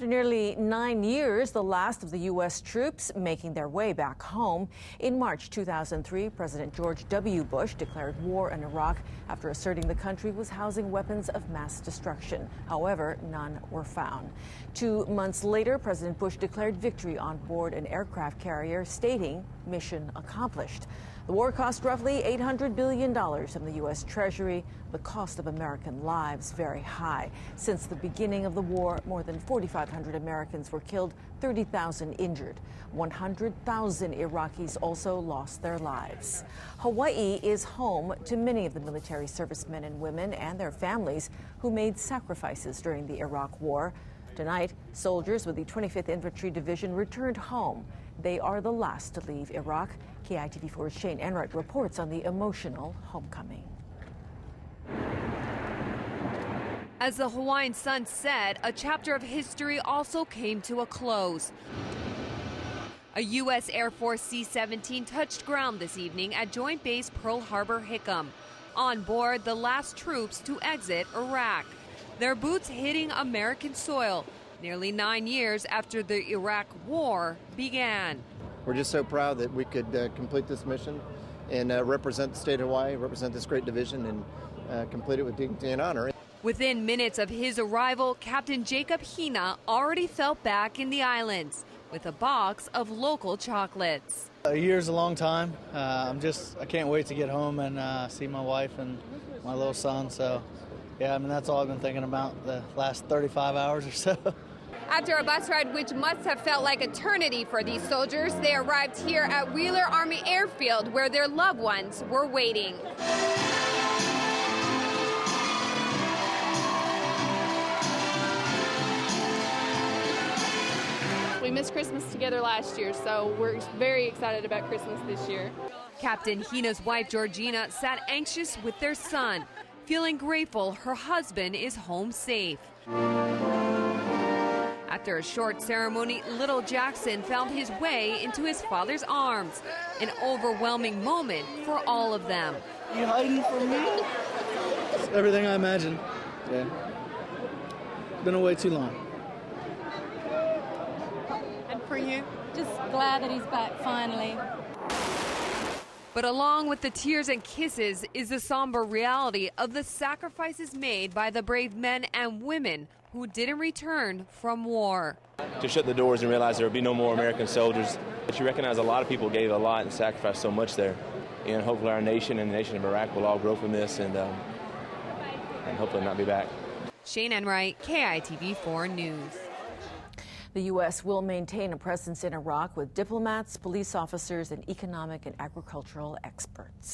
After nearly 9 years, the last of the U.S. troops making their way back home. In March 2003, President George W. Bush declared war in Iraq after asserting the country was housing weapons of mass destruction. However, none were found. 2 months later, President Bush declared victory on board an aircraft carrier, stating, "Mission accomplished." The war cost roughly $800 billion from the U.S. Treasury. The cost of American lives very high. Since the beginning of the war, more than 4,500 Americans were killed, 30,000 injured. 100,000 Iraqis also lost their lives. Hawaii is home to many of the military servicemen and women and their families who made sacrifices during the Iraq War. Tonight, soldiers with the 25th Infantry Division returned home. They are the last to leave Iraq. KITV4's Shane Enright reports on the emotional homecoming. As the Hawaiian sun set, a chapter of history also came to a close. A U.S. Air Force C-17 touched ground this evening at Joint Base Pearl Harbor-Hickam. On board, the last troops to exit Iraq. Their boots hitting American soil, nearly 9 years after the Iraq War began. We're just so proud that we could complete this mission and represent the state of Hawaii, represent this great division, and complete it with dignity and honor. Within minutes of his arrival, Captain Jacob Hina already felt back in the islands with a box of local chocolates. A year's a long time. I can't wait to get home and see my wife and my little son. So, yeah, I mean, that's all I've been thinking about the last 35 hours or so. After a bus ride which must have felt like eternity for these soldiers, they arrived here at Wheeler Army Airfield where their loved ones were waiting. We missed Christmas together last year, so we're very excited about Christmas this year. Captain Hina's wife, Georgina, sat anxious with their son, feeling grateful her husband is home safe. After a short ceremony, little Jackson found his way into his father's arms. An overwhelming moment for all of them. You hiding from me? It's everything I imagined. Yeah. Been away too long. And for you? Just glad that he's back finally. But along with the tears and kisses is the somber reality of the sacrifices made by the brave men and women who didn't return from war. To shut the doors and realize there would be no more American soldiers. But you recognize a lot of people gave a lot and sacrificed so much there. And hopefully our nation and the nation of Iraq will all grow from this and hopefully not be back. Shane Enright, KITV4 News. The U.S. will maintain a presence in Iraq with diplomats, police officers, and economic and agricultural experts.